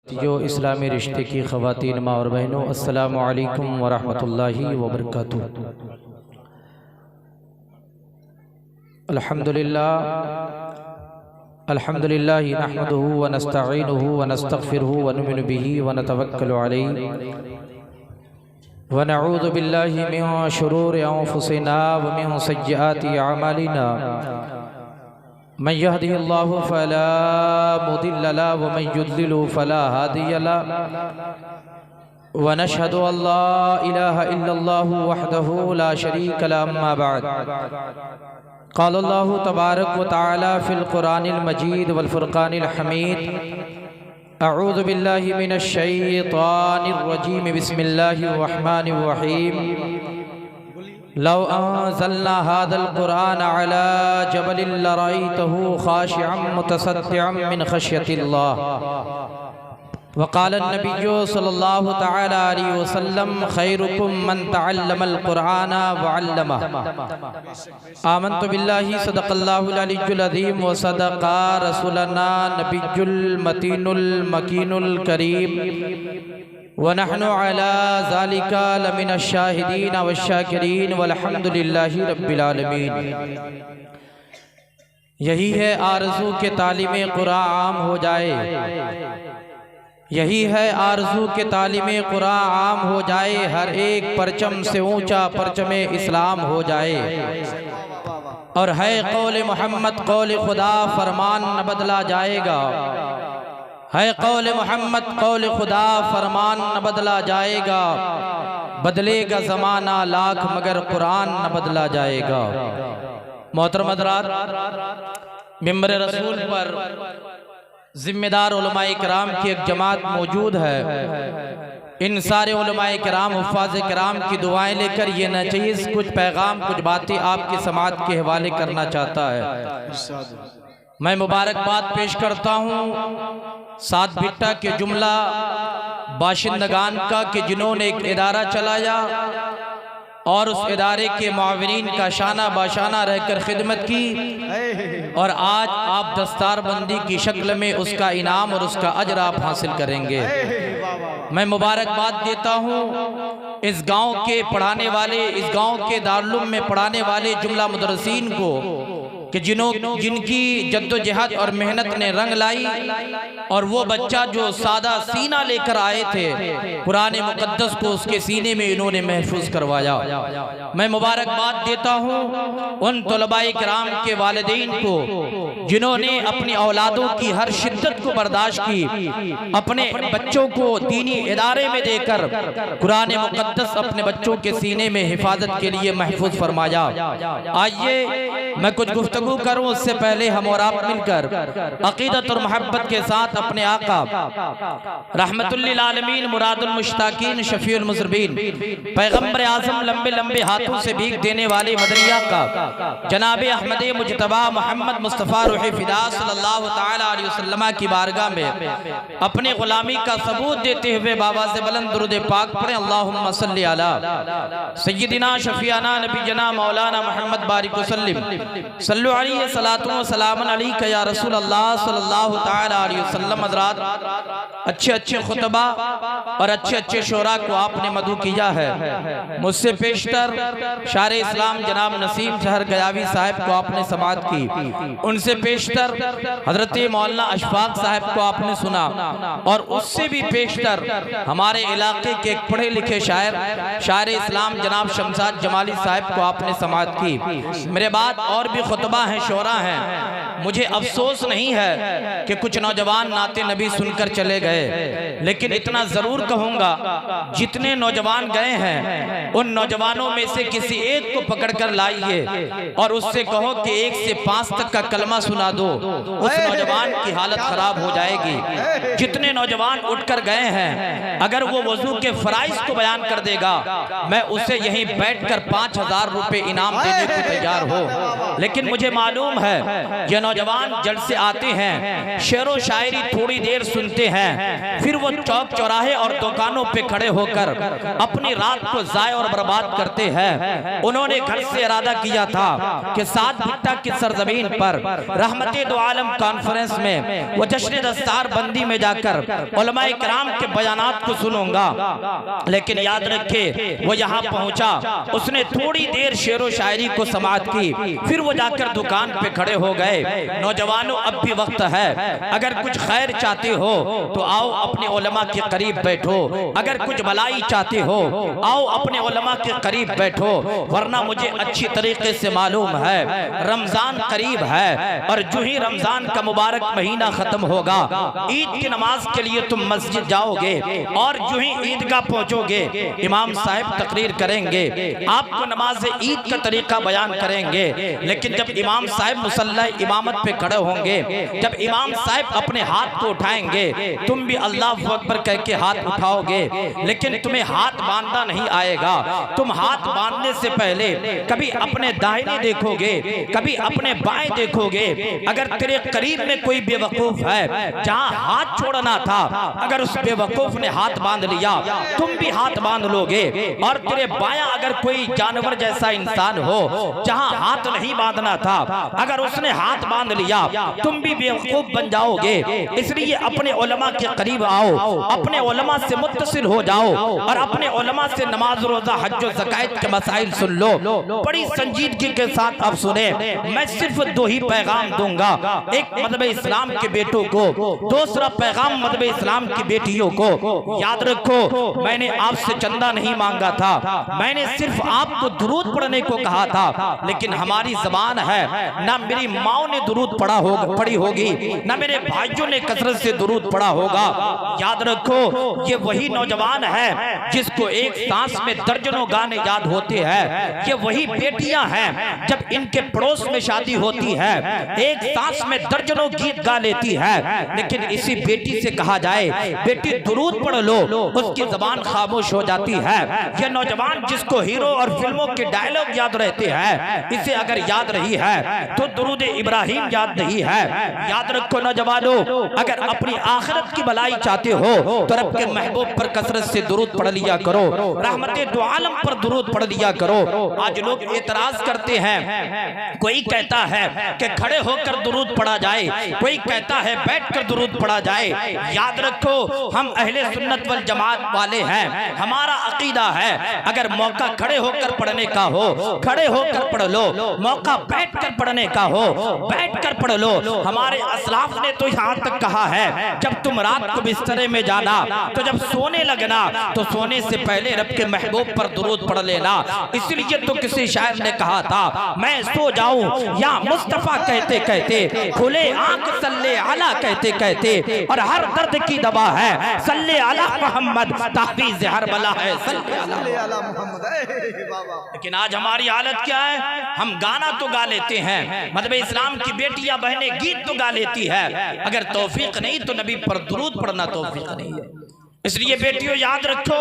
जो इस्लामी रिश्ते की ख़वातीन माँ और बहनों, अस्सलामु अलैकुम व रहमतुल्लाहि व बरकातुहू। अल्हम्दुलिल्लाह नहमदुहु व नस्तईनुहु व नस्तगफिरुहु व नुमिनु बिही व नतवक्कलु अलैहि व नऊज़ु बिल्लाहि मिन शुरूरि अंफुसिना व मिन सय्यिआति अमालिना। मन यहदिहिल्लाहु फला मुदिल्ल लहु व मन युद्लिलहु फला हादिय लहु व नशहदु अल्ला इलाहा इल्लल्लाहु वहदहु ला शरीक लहु। अम्मा बाद, क़ाल अल्लाहु तबारक व तआला फ़िल क़ुरानिल मजीद वल फ़ुरक़ानिल हमीद। अऊज़ु बिल्लाहि मिनश शैतानिर रजीम। बिस्मिल्लाहिर रहमानिर रहीम। लौ अंज़लना हाज़ल क़ुरआन अला जबलिन लरअयतहु ख़ाशिअन मुतसद्दिअन मिन ख़श्यतिल्लाह। वक़ाल नबिय्यु सल्लल्लाहु तआला अलैहि वसल्लम खैरुकुम मन तअल्लमल क़ुरआन व अल्लमह। आमन्तु बिल्लाहि सदक़ल्लाहुल अलिय्युल अज़ीम व सदक़ा रसूलना नबियुल मतीनुल मकीनुल करीम व नहनु अला ज़ालिका लमिनश शाहिदीन वश्शाकिरीन वल्हम्दुलिल्लाहि रब्बिल आलमीन। यही है आरज़ू के तालीमे क़ुरान आम हो जाए, यही है आरज़ू के तालीमे क़ुरान आम हो जाए, हर एक परचम से ऊंचा परचमे इस्लाम हो जाए। और है कौल मोहम्मद कौल खुदा, फरमान न बदला जाएगा। है कौल मोहम्मद कौल खुदा, फरमान न बदला जाएगा। बदलेगा ज़माना लाख मगर कुरान न बदला जाएगा। मोहतरम हज़रात, मिंबर रसूल पर जिम्मेदार उलमाए किराम की एक जमात मौजूद है। इन सारे उलमाए किराम हुफ़्फ़ाज़ किराम की दुआएं लेकर ये नचीज़ कुछ पैगाम कुछ बातें आपकी समात के हवाले करना चाहता है। मैं मुबारकबाद पेश करता हूँ सात बिट्टा के जुमला बाशिंदगान का कि जिन्होंने एक इदारा चलाया और उस इदारे के मुआविनीन का शाना बाशाना रहकर खिदमत की, और आज आप दस्तारबंदी की शक्ल में उसका इनाम और उसका अजर आप हासिल करेंगे। मैं मुबारकबाद देता हूँ इस गांव के पढ़ाने वाले, इस गांव के दारुल में पढ़ाने वाले जुमला मुदर्रिसीन को कि जिनकी जद्दोजहद और मेहनत ने रंग लाई, और वो बच्चा जो सादा सीना लेकर आए थे, कुरान मुकद्दस को उसके सीने में इन्होंने महफूज करवाया। मैं मुबारकबाद देता हूँ उन तलबाए किराम के वालिदैन को जिन्होंने अपनी औलादों की हर शिद्दत को बर्दाश्त की, अपने बच्चों को दीनी इदारे में देकर कुरान मुकद्दस अपने बच्चों के सीने में हिफाजत के लिए महफूज फरमाया। आइए मैं कुछ गुफ्तगू करूं, उससे पहले हम और आप मिलकर अकीदत और मोहब्बत के साथ अपने आका रहमतुल लिल आलमीन मुरादुल मुश्ताकीन शफीउल मुज़रबीन पैगंबर आज़म लंबे लंबे हाथों से भीख देने वाले मदनिया का जनाबे अहमद मुजतबा मोहम्मद मुस्तफ़ा रूह फ़िदा सल्लल्लाहु तआला अलैहि वसल्लम की बारगाह में अपने गुलामी का सबूत देते हुए बाबा से बुलंद दुरूद पाक पढ़ें। अल्लाहुम्मा सल्ली अला सय्यिदिना शफीअना नबीजना मौलाना मोहम्मद बारिक वसल्लिम सल्लु अलैहि सलातु व सलामुन अलैका या रसूल अल्लाह सल्लल्लाहु तआला अलैहि वसल्लम। हज़रात, अच्छे अच्छे खुतबा और अच्छे अच्छे शोरा को आपने मदू किया है। मुझसे पेशतर शार इस्लाम जनाब नसीम शहर गयावी साहब को आपने समाअत की, उनसे पेशतर हजरत मौलाना अशफाक साहब को आपने सुना, और उससे भी पेशतर हमारे इलाके के एक पढ़े लिखे शायर शार इस्लाम जनाब शमशाद जमाली साहब को आपने समाअत की। मेरे बाद और भी खुतबा हैं, शोरा हैं। मुझे अफसोस नहीं है कि कुछ नौजवान नाते नबी सुनकर चले गए, लेकिन इतना जरूर कहूंगा जितने नौजवान गए हैं उन नौजवानों में से किसी एक को पकड़कर लाइए और उससे कहो कि 1 से 5 तक का कलमा सुना दो, उस नौजवान की हालत खराब हो जाएगी। जितने नौजवान उठकर गए हैं, अगर वो वजू के फराइज को बयान कर देगा, मैं उसे यहीं बैठकर 5000 रुपए इनाम देने को तैयार हो। लेकिन मुझे मालूम है ये नौजवान जलसे आते हैं, शेरो शायरी थोड़ी देर सुनते हैं, फिर वो चौक चौराहे और दुकानों पे खड़े होकर अपनी रात को ज़ाय और बर्बाद करते हैं। उन्होंने घर से इरादा किया था कि सात भिट्टा की सरजमीन पर रहमते दो आलम कॉन्फ्रेंस में वो जश्न दस्तार बंदी में जाकर उलमाए किराम के बयानात को सुनूंगा। लेकिन याद रखे वो यहाँ पहुंचा, उसने थोड़ी देर शेरो शायरी को समाअत की, फिर वो जाकर दुकान पे खड़े हो गए। नौजवानों अब भी वक्त है, अगर कुछ खैर चाहते हो तो आओ अपने उलमा के करीब बैठो, अगर कुछ भलाई चाहते हो आओ अपने उलमा के करीब बैठो, वरना मुझे अच्छी तरीके से मालूम है रमजान करीब है और जो ही रमजान का मुबारक महीना खत्म होगा ईद की नमाज के लिए तुम मस्जिद जाओगे और जो ही ईदगाह पहुंचोगे इमाम साहब तकरीर करेंगे, आपको नमाज ईद का तरीका बयान करेंगे। लेकिन जब इमाम साहब मुसल्ला इमामत पे खड़े होंगे, जब इमाम साहब अपने हाथ को उठाएंगे तुम भी अल्लाह अकबर कह के हाथ उठाओगे, लेकिन तुम्हें हाथ बांधना नहीं आएगा। तुम हाथ बांधने से पहले कभी अपने दाहिने देखोगे, कभी अपने बाएं देखोगे। अगर तेरे करीब में कोई बेवकूफ है, जहां हाथ छोड़ना था अगर उस बेवकूफ ने हाथ बांध लिया तुम भी हाथ बांध लोगे। और तेरे बायां अगर कोई जानवर जैसा इंसान हो, जहां हाथ नहीं बांधना था अगर उसने हाथ बांध लिया तुम भी बेवकूफ बन जाओगे। इसलिए अपने उलमा के करीब आओ, अपने उलमा से मुत्तसिल हो जाओ और अपने उलमा से नमाज रोजा हज और ज़कात के मसाइल सुन लो। बड़ी संजीदगी के साथ अब सुने, मैं सिर्फ दो ही पैगाम दूंगा, एक मज़हब इस्लाम के बेटों को, दूसरा पैगाम मज़हब इस्लाम की बेटियों को। याद रखो मैंने आपसे चंदा नहीं मांगा था, मैंने सिर्फ आपको दुरूद पढ़ने को कहा था। लेकिन हमारी जबान है, ना मेरी माँ ने दुरूद पढ़ी होगी, ना मेरे भाइयों ने कसरत से दुरूद पढ़ा होगा। याद रखो ये वही नौजवान है जिसको एक सांस में दर्जनों गाने याद होते हैं। ये वही बेटियां हैं जब इनके पड़ोस में शादी होती है एक सांस में दर्जनों गीत गा लेती है। लेकिन इसी बेटी से कहा जाए बेटी दुरूद पढ़ लो, उसकी जबान खामोश हो जाती है। ये नौजवान जिसको हीरो और फिल्मों के डायलॉग याद रहते हैं, इसे अगर याद रही है तो दुरूद इब्राहिम याद नहीं है। याद रखो नौजवानों, अगर अपनी आखिरत की भलाई चाहते हो तो रब के महबूब पर कसरत से दुरूद पढ़ लिया करो, रहमते दो आलम पर दुरूद पढ़ लिया करो। आज लोग एतराज करते हैं, कोई कहता है कि खड़े होकर दुरूद पढ़ा जाए, कोई कहता है बैठकर दुरूद पढ़ा जाए। याद रखो हम अहले सुन्नत वल जमात वाले हैं, हमारा अकीदा है अगर मौका खड़े होकर पढ़ने का हो खड़े होकर पढ़ लो, मौका बैठकर पढ़ने का हो बैठकर पढ़ लो। हमारे असलाफ ने तो यहाँ तक कहा है जब तुम रात को बिस्तरे में जाना तो जब सोने लगना तो सोने से पहले रब के महबूब पर दुरूद पढ़ लेना। इसलिए तो किसी शायर ने कहा था मैं सो जाऊं या मुस्तफा कहते कहते, खुले आंख सल्ले आला कहते कहते, और हर दर्द की दवा है सल्ले आला मोहम्मद, ताबीज़ हर बला है सल्ले आला मोहम्मद। लेकिन आज हमारी हालत क्या है, हम गाना तो गा लेते हैं, मतलब इस्लाम की बेटियां बहनें गीत तो गा लेती है, अगर तौफीक नहीं तो नबी पर दुरूद पढ़ना तौफीक नहीं है। इसलिए बेटियों याद रखो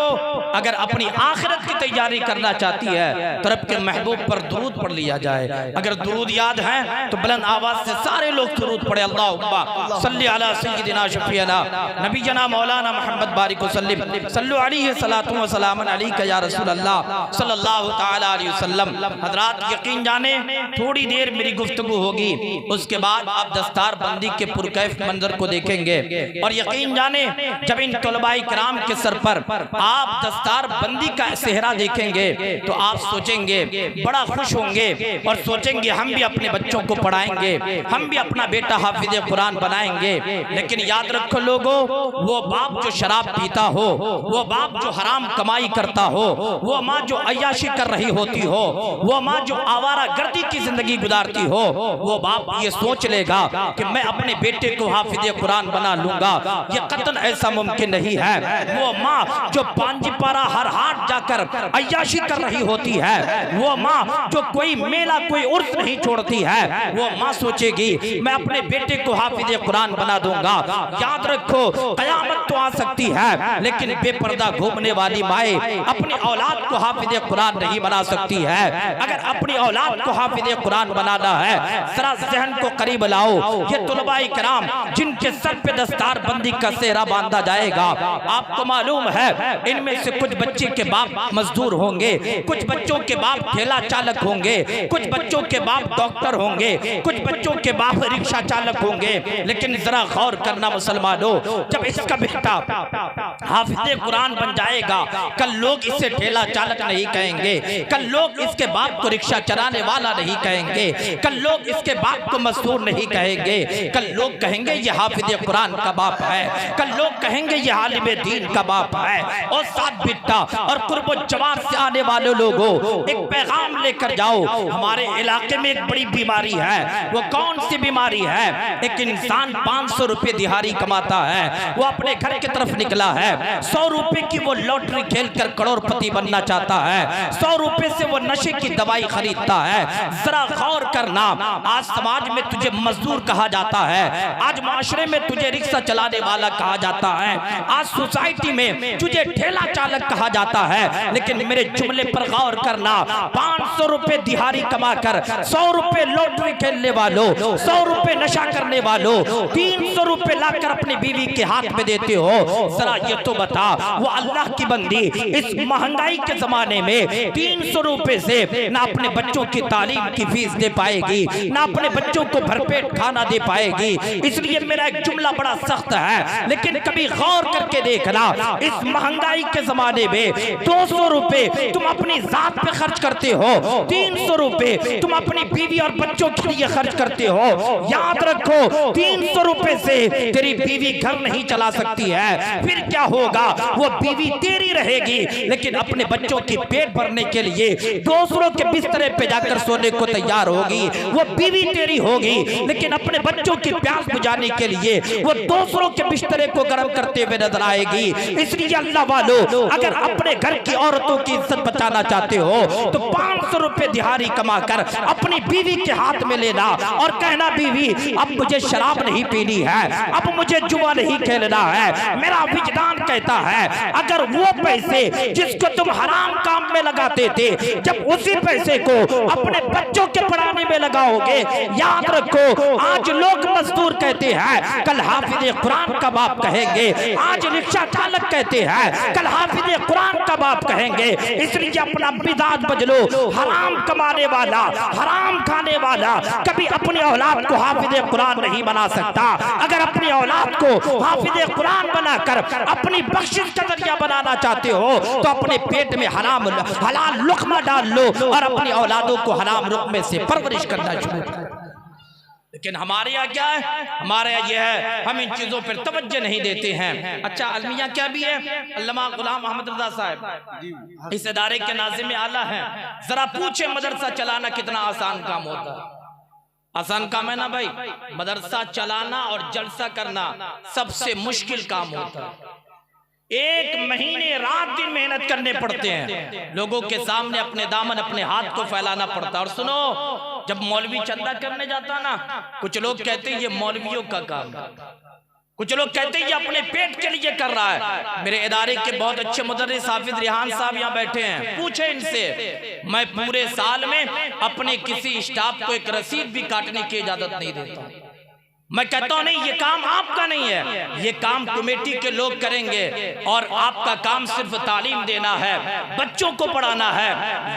अगर अपनी आखिरत की तैयारी करना चाहती है तो रब के महबूब पर दुरूद पढ़ लिया जाए। अगर दुरूद याद है तो बुलंद आवाज से सारे लोग दुरूद पढ़े, अल्लाहुम्मा सल्ली अला सय्यिदिना शफीअना नबीजना मौलाना मोहम्मद बारिक वसल्लम सल्लु अलैहि सलातु व सलामुन अलैका या रसूल अल्लाह सल्लल्लाहु तआला अलैहि वसल्लम। हजरात यकीन जाने थोड़ी देर मेरी गुफ्तगू होगी, उसके बाद आप दस्तार बंदी के पुरकैफ मंजर को देखेंगे और यकीन जाने जब इन तलबाई राम के सर पर आप दस्तार बंदी का सेहरा देखेंगे तो आप सोचेंगे, बड़ा खुश होंगे और सोचेंगे हम भी अपने बच्चों को पढ़ाएंगे, हम भी अपना बेटा हाफिज कुरान बनाएंगे। लेकिन याद रखो लोगों, वो बाप जो शराब पीता हो, वो बाप जो हराम कमाई करता हो, वो माँ जो अय्याशी कर रही होती हो, वो माँ जो आवारा गर्दी की जिंदगी गुजारती हो, वो बाप ये सोच लेगा कि मैं अपने बेटे को हाफिज कुरान बना लूंगा, ये कतन ऐसा मुमकिन नहीं है। वो माँ जो पांजीपारा हर हाट जाकर अय्याशी कर रही होती है, वो माँ जो कोई मेला कोई उर्स नहीं छोड़ती है, वो माँ सोचेगी मैं अपने बेटे को हाफिज कुरान बना दूंगा। याद रखो कयामत तो आ सकती है, लेकिन बेपर्दा घूमने वाली माए अपनी औलाद को हाफिज कुरान नहीं बना सकती है। अगर अपनी औलाद को हाफिज कुरान बनाना है, जरा जहन को करीब लाओ। ये तुलबाई कराम जिनके सर पे दस्तार बंदी का सेहरा बांधा जाएगा, आपको मालूम है इनमें से कुछ बच्चे के बाप मजदूर होंगे, कुछ बच्चों के बाप ठेला चालक होंगे, कुछ बच्चों के बाप डॉक्टर होंगे, कुछ बच्चों के बाप रिक्शा चालक होंगे। लेकिन जरा गौर करना मुसलमानों, जब इसका बेटा हाफिज कुरान बन जाएगा, कल लोग इसे ठेला चालक नहीं कहेंगे, कल लोग इसके बाप को रिक्शा चलाने वाला नहीं कहेंगे, कल लोग इसके बाप को मजदूर नहीं कहेंगे, कल लोग कहेंगे ये हाफिज कुरान का बाप है, कल लोग कहेंगे ये आलिम दीन का बाप है। और साथ बिट्टा और कुर्बो जवान से आने वाले लोगों, एक पैगाम लेकर जाओ। हमारे इलाके में एक बड़ी बीमारी है। वो कौन सी बीमारी है? एक इंसान 500 रुपए दिहाड़ी कमाता है, वो अपने घर की तरफ निकला है, 100 रुपए की वो लॉटरी खेलकर करोड़पति बनना चाहता है, 100 रुपए से वो नशे की दवाई खरीदता है। जरा गौर करना, आज समाज में तुझे मजदूर कहा जाता है, आज माशरे में तुझे रिक्शा चलाने वाला कहा जाता है, आज सोसाइटी में तुझे ठेला चालक कहा जाता है। लेकिन मेरे जुमले पर गौर करना, 500 रुपए दिहाड़ी कमाकर 100 रुपए लॉटरी खेलने वालों, 100 रुपए नशा करने वालों, 300 रुपए लाकर अपनी बीवी के हाथ में देते हो। जरा ये तो बता, वो अल्लाह की बंदी इस महंगाई के जमाने में 300 रुपए से ना अपने बच्चों की तालीम की फीस दे पाएगी, ना अपने बच्चों को भरपेट खाना दे पाएगी। इसलिए मेरा एक जुमला बड़ा सख्त है, लेकिन कभी गौर करके देखना, इस महंगाई के जमाने में 200 रुपए तुम अपनी जात पे खर्च करते हो, 300 रुपए तुम अपनी बीवी और बच्चों के लिए खर्च करते हो। याद रखो 300 रुपए से तेरी बीवी घर नहीं चला सकती है, फिर क्या होगा? वो बीवी तेरी रहेगी, लेकिन अपने बच्चों की पेट भरने के लिए दूसरों के बिस्तरे पे जाकर सोने को तैयार होगी। वो बीवी तेरी होगी, लेकिन अपने बच्चों की प्यास बुझाने के लिए वो दूसरों के बिस्तरे को गर्म करते हुए नजर आएगी। इसलिए अल्लाह वालों, अगर अपने घर की औरतों की इज्जत बचाना चाहते हो तो 500 रुपए दिहाड़ी कमाकर अपनी बीवी के हाथ में लेना और कहना, बीवी अब मुझे शराब नहीं पीनी है, अब मुझे जुआ नहीं खेलना है। मेरा विजदान कहता है अगर वो पैसे जिसको तुम हराम काम में लगाते थे, जब उसी पैसे को अपने बच्चों के पढ़ाने में लगाओगे, याद रखो आज लोग मजदूर कहते हैं, कल हाफिज कुरान का बाप कहेंगे, आज रिक्शा चालक कहते हैं, कल हाफिज कुरान का बाप कहेंगे। इसलिए अपना मिजाज बदलो। हराम कमाने वाला, हराम खाने वाला कभी अपनी औलाद को हाफिज कुरान नहीं बना सकता। अगर अपनी औलाद को हाफिज कुरान बनाकर अपनी बख्शिश का जरिया बनाना चाहते हो तो अपने पेट में हराम हलाल लुक्मा डाल लो और अपनी औलादों को हराम लुक्मे से परवरिश करना शुरू करो। लेकिन हमारे यहाँ क्या है? हमारे यहाँ ये है, हम इन चीजों पर तवज्जो नहीं देते हैं। अच्छा, अलमिया क्या भी है? अल्लामा गुलाम मोहम्मद रजा साहब इस इदारे के नाज़िम आला हैं। जरा पूछे मदरसा चलाना कितना आसान काम होता है? आसान काम है ना भाई? मदरसा चलाना और जलसा करना सबसे मुश्किल काम होता है। 1 महीने रात दिन मेहनत करने पड़ते हैं, लोगों के सामने अपने दामन अपने हाथ को फैलाना पड़ता है। और सुनो, जब मौलवी चंदा करने जाता ना, कुछ लोग कहते हैं ये मौलवियों का काम है, कुछ लोग कहते हैं ये अपने पेट के लिए कर रहा है। मेरे इदारे के बहुत अच्छे मुदर्रिस हाफिज रिहान साहब यहाँ बैठे हैं, पूछे इनसे, मैं पूरे साल में अपने किसी स्टाफ को एक रसीद भी काटने की इजाजत नहीं देता। मैं कहता हूं नहीं, ये काम आपका नहीं है, ये काम कमेटी के लोग करेंगे और आपका काम सिर्फ तालीम देना है, बच्चों को पढ़ाना है।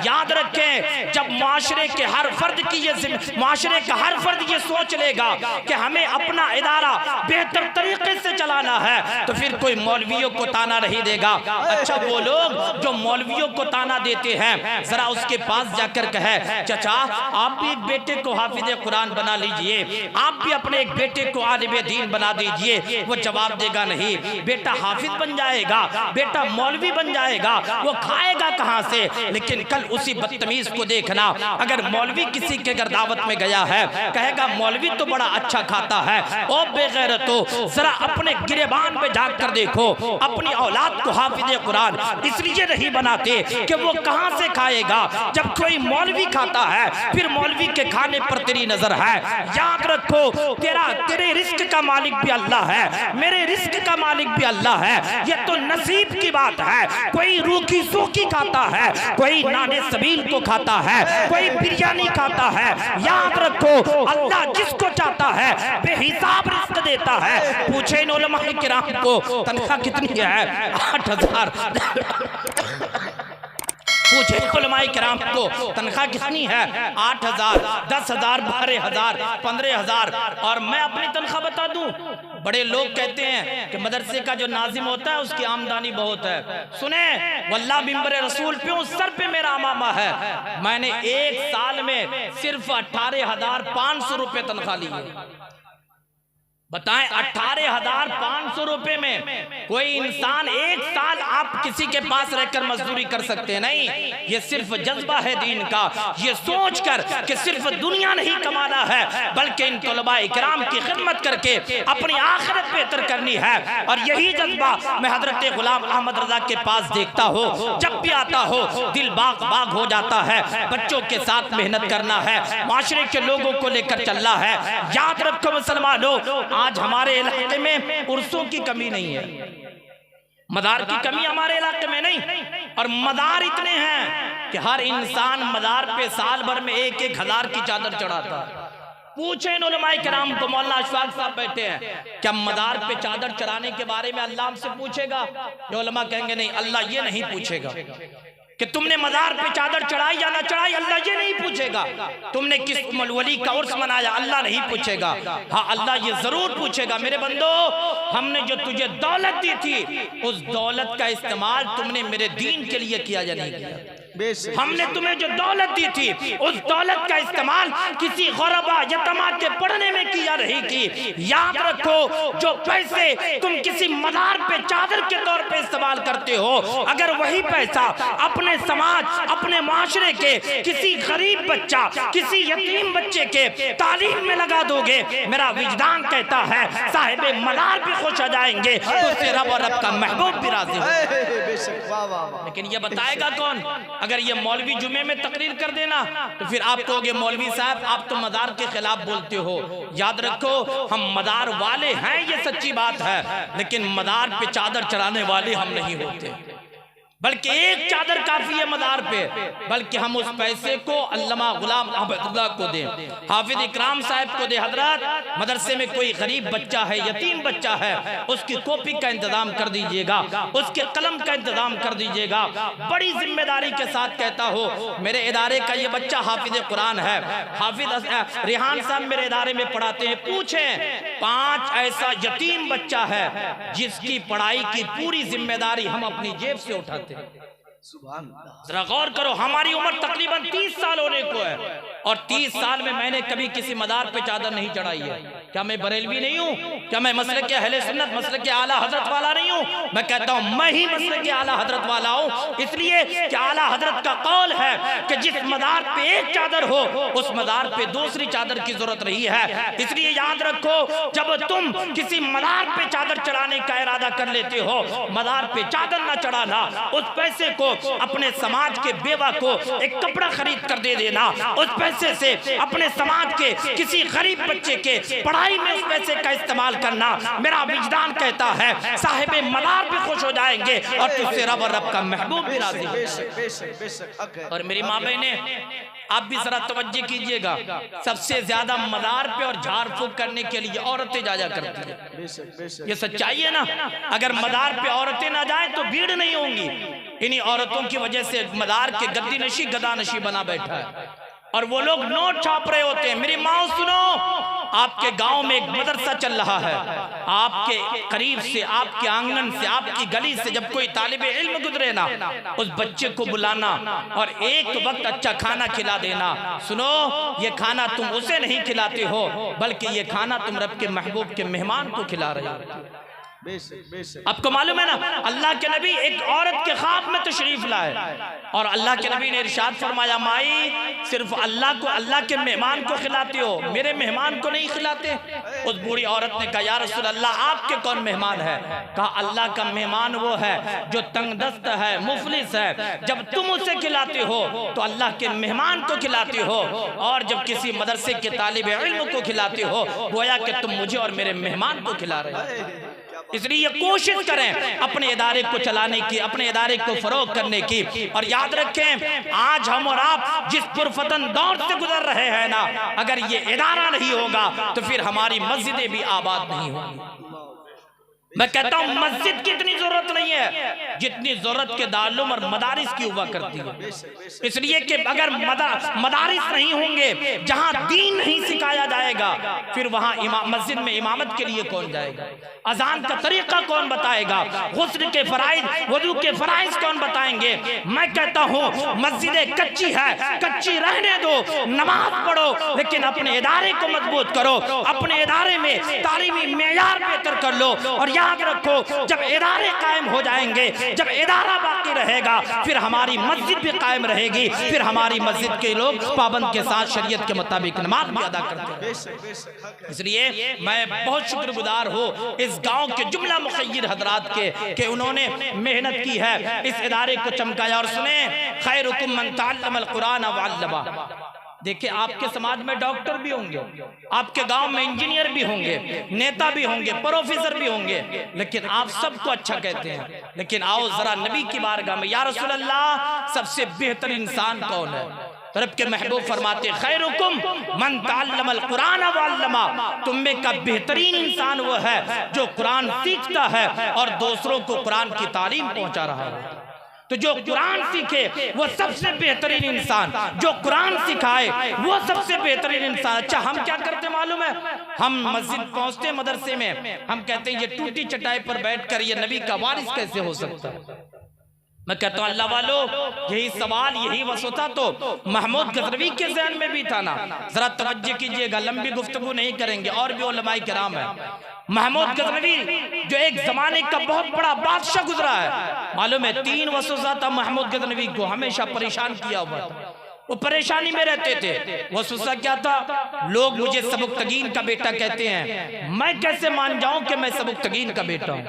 याद रखें, जब माशरे के हर फर्द की ये माशरे का हर फर्द ये सोच लेगा कि हमें अपना इदारा बेहतर तरीके से चलाना है, तो फिर कोई मौलवियों को ताना नहीं देगा। अच्छा, वो लोग जो मौलवियों को ताना देते हैं, जरा उसके पास जाकर कहे, चाचा आप भी एक बेटे को हाफिज कुरान बना लीजिए, आप भी अपने एक बेटे को आलिम दीन बना दीजिए, वो जवाब देगा नहीं। बेटा हाफिज बन जाएगा, बेटा मौलवी बन जाएगा, वो खाएगा कहां से? लेकिन कल उसी बदतमीज को देखना, अगर मौलवी किसी के घर दावत में गया है, कहेगा मौलवी तो बड़ा अच्छा खाता है। ओ बेगैरतो, जरा अपने गिरेबान पे झांक कर देखो, अपनी औलाद को हाफिज कुरान इसलिए नहीं बनाते कि वो कहां से खाएगा। जब कोई मौलवी खाता है, फिर मौलवी के खाने पर तेरी नजर है। याद रखो, तेरे रिस्क का मालिक भी अल्लाह है, मेरे रिस्क का मालिक भी अल्लाह है। ये तो नसीब की बात है। कोई रूखी सूखी खाता है, कोई नाने सबील को खाता है, कोई बिरयानी खाता है। याद रखो, अल्लाह जिसको चाहता है बेहिसाब रिस्क देता है। पूछे इन उलमा किराम को तनख्वाह कितनी है? 8,000। पूछे उलमाए किराम को तनख्वाह कितनी है? 8,000, 10,000, 12,000, 15,000। और मैं अपनी तनख्वाह बता दूं, बड़े लोग कहते हैं कि मदरसे का जो नाजिम होता है उसकी आमदनी बहुत है। सुने, वल्लाह मिंबर रसूल पे उस सर पे मेरा अमामा है, मैंने एक साल में सिर्फ 18,500 रुपए तनख्वाह ली है। बताएं, 18,500 रुपए में कोई इंसान एक साल आप किसी के पास रहकर मजदूरी कर सकते हैं? नहीं, ये सिर्फ जज्बा है दीन का, ये सोचकर कि सिर्फ दुनिया नहीं कमाना है, बल्कि इन तलबा इकराम की खिदमत करके अपनी आखिरत बेहतर करनी है। और यही जज्बा मैं हजरत गुलाम अहमद रजा के पास देखता हो, जब भी आता हो दिल बाग बाग हो जाता है। बच्चों के साथ मेहनत करना है, माशरे के लोगों को लेकर चलना है। याद रखो मुसलमानों, आज हमारे इलाके में उर्सों की कमी नहीं है, मदार की कमी हमारे इलाके में नहीं। और मदार इतने हैं कि हर इंसान मदार पे साल भर में 1,000 की चादर चढ़ाता है। पूछे इन उलमाए किराम को, मौलाना अशफाक साहब बैठे हैं, क्या मदार पे चादर चढ़ाने के बारे में अल्लाह हमसे पूछेगा? ये उलमा कहेंगे नहीं, अल्लाह ये नहीं पूछेगा कि तुमने मज़ार पे चादर चढ़ाई या ना चढ़ाई, अल्लाह ये नहीं पूछेगा। तुमने किस वली का उर्स मनाया, अल्लाह नहीं पूछेगा। हाँ, अल्लाह ये जरूर पूछेगा, मेरे बंदो, हमने जो तुझे दौलत दी थी, उस दौलत का इस्तेमाल तुमने मेरे दीन के लिए किया या नहीं किया? हमने तुम्हें जो दौलत दी थी, उस दौलत का इस्तेमाल किसी गरबा यतमा के पढ़ने में किया नहीं की। याद रखो, जो पैसे तुम किसी मज़ार पे चादर के तौर पे इस्तेमाल करते हो, अगर वही पैसा अपने समाज, अपने माशरे के किसी गरीब बच्चा, किसी यतीम बच्चे के तालीम में लगा दोगे, मेरा विजदान कहता है साहिबे मज़ार भी खुश हो जाएंगे, तो उससे रब और रब का महबूब भी राजी हो। लेकिन ये बताएगा कौन? अगर ये मौलवी जुमे में तकरीर कर देना तो फिर आप कहोगे मौलवी साहब आप तो मदार के खिलाफ बोलते हो। याद रखो, हम मदार वाले हैं, ये सच्ची बात है, लेकिन मदार पे चादर चढ़ाने वाले हम नहीं होते, बल्कि एक चादर काफी है मदार पे, बल्कि हम उस पैसे को अल्लामा गुलाम अहमद को दें, हाफिज इकराम साहब को दे। हजरत, मदरसे में कोई गरीब बच्चा है, यतीम बच्चा है, उसकी कॉपी का इंतजाम कर दीजिएगा, उसके कलम का इंतजाम कर दीजिएगा। बड़ी जिम्मेदारी के साथ कहता हो, मेरे इदारे का ये बच्चा हाफिज कुरान है, हाफिज रेहान साहब मेरे इदारे में पढ़ाते हैं, पूछें 5 ऐसा यतीम बच्चा है जिसकी पढ़ाई की पूरी जिम्मेदारी हम अपनी जेब से उठाते। जरा गौर करो, हमारी उम्र तकरीबन 30 साल होने को है, और 30 साल में मैंने कभी किसी मदार पे चादर नहीं चढ़ाई है। क्या मैं बरेलवी नहीं हूँ? क्या मैं मसलक के अहले सुन्नत, मसलक के आला हजरत वाला नहीं हूँ? मैं कहता हूँ मैं ही मसलक के आला हजरत वाला हूँ, इसलिए कि आला हजरत का कौल है कि जिस मदार पे एक चादर हो, उस मदार पे दूसरी चादर की जरूरत नहीं है। इसलिए याद रखो, जब तुम किसी मदार पे चादर चढ़ाने का इरादा कर लेते हो, मदार पे चादर ना चढ़ाना, उस पैसे को अपने समाज के बेवा को एक कपड़ा खरीद कर दे देना, उस पैसे से अपने समाज के किसी गरीब बच्चे के पढ़ाई में उस पैसे का इस्तेमाल करना, मेरा विजदान कहता है साहिबे मदार भी खुश हो जाएंगे और तुझसे रब और रब का महबूब भी राजी हो। और मेरी माँ बहने, आप भी जरा तवज्जो कीजिएगा, सबसे ज्यादा मदार पे और झाड़ फूक करने के लिए औरतें जा करती है, ये सच्चाई है ना। अगर मदार पे औरतें ना जाए तो भीड़ नहीं होंगी। इन्हीं औरतों की वजह से मदार के गद्दी नशी गदा नशी बना बैठा है, और वो लोग नोट छाप रहे होते हैं। मेरी माँ सुनो, आपके गांव में एक मदरसा चल रहा है, आपके करीब से, आपके आंगन से, आपकी गली से जब कोई तालिबे इल्म गुजरे ना, उस बच्चे को बुलाना और एक वक्त अच्छा खाना खिला देना। सुनो, ये खाना तुम उसे नहीं खिलाते हो, बल्कि ये खाना तुम रब के महबूब के मेहमान को खिला रहे हो। आपको मालूम है ना, अल्लाह के नबी एक औरत के ख्वाब में तशरीफ लाए और अल्लाह के नबी ने इरशाद फरमाया, माई सिर्फ अल्लाह को, अल्लाह के मेहमान को खिलाते हो, मेरे मेहमान को नहीं खिलाते। उस बूढ़ी औरत ने कहा, या रसूल अल्लाह आपके कौन मेहमान है? कहा, अल्लाह का मेहमान वो है जो तंगदस्त है, मुफलिस है, जब तुम उसे खिलाते हो तो अल्लाह के मेहमान को खिलाते हो, और जब किसी मदरसे के तालिब इल्म को खिलाते हो गोया कि तुम मुझे और मेरे मेहमान को खिला रहे हो। इसलिए कोशिश करें अपने इदारे को चलाने की, अपने इदारे को फरोग करने की। और याद रखें, आज हम और आप जिस पुरफतन दौर से गुजर रहे हैं ना, अगर ये इदारा नहीं होगा तो फिर हमारी मस्जिदें भी आबाद नहीं होंगी। मैं कहता हूं मस्जिद की इतनी जरूरत नहीं है जितनी जरूरत के दारुल और मदारिस की हुआ करती है। इसलिए कि अगर मदारिस नहीं होंगे, जहां दीन नहीं सिखाया जाएगा, फिर वहां मस्जिद में इमामत के लिए कौन जाएगा? अजान का तरीका कौन बताएगा? गुस्ल के फराइज, वुजू के फराइज कौन बताएंगे? मैं कहता हूं मस्जिदें कच्ची है, कच्ची रहने दो, नमाज पढ़ो, लेकिन अपने इदारे को मजबूत करो, अपने इदारे में तालीमी मेयार बेहतर कर लो। और याद रखो, जब इदारे कायम हो जाएंगे, जब इदारा बाकी रहेगा, फिर हमारी मस्जिद भी कायम रहेगी, फिर हमारी मस्जिद के लोग पाबंद के साथ शरीयत के मुताबिक नमाज भी अदा करते हैं। इसलिए मैं बहुत शुक्रगुजार हूँ इस गांव के जुमला मुखय्यिर हजरात के उन्होंने मेहनत की है, इस इदारे को चमकाया। और सुने, खैरुकुम मन तअल्लमल कुरान व अल्लमा। देखिए, आपके समाज में डॉक्टर भी होंगे, आपके गांव में इंजीनियर भी होंगे, नेता भी होंगे, प्रोफेसर भी होंगे, लेकिन आप सबको अच्छा कहते हैं। लेकिन आओ जरा नबी की बारगाह में, या रसूल अल्लाह सबसे बेहतर इंसान कौन है? रब के महबूब फरमाते, खैरुकुम मन तअल्लमल कुरान व अल्लमा। तुम में का बेहतरीन इंसान वो है जो कुरान सीखता है और दूसरों को कुरान की तालीम पहुंचा रहा है। तो जो कुरान सीखे वो सबसे बेहतरीन इंसान, जो कुरान सिखाए वो सबसे बेहतरीन इंसान। अच्छा, हम क्या करते मालूम है? हम मस्जिद पहुंचते, मदरसे में हम कहते हैं ये टूटी चटाई पर बैठकर ये नबी का वारिस कैसे हो सकता है? मैं कहता हूं अल्लाह वालों, यही सवाल, यही वसुता तो महमूद गजनवी के ज़हन में भी था ना। जरा तवज्जो कीजिएगा, लंबी गुफ्तगू नहीं करेंगे, और भी उलमाए किराम है। महमूद गजनवी जो एक जमाने का बहुत बड़ा बादशाह गुजरा है, मालूम है 3 वसवसा था महमूद गजनवी को, हमेशा परेशान किया हुआ था। वो परेशानी में रहते थे। वसवसा क्या था? लोग मुझे सबुक्तगीन का बेटा कहते हैं, मैं कैसे मान जाऊं कि मैं सबुक्तगीन का बेटा हूं?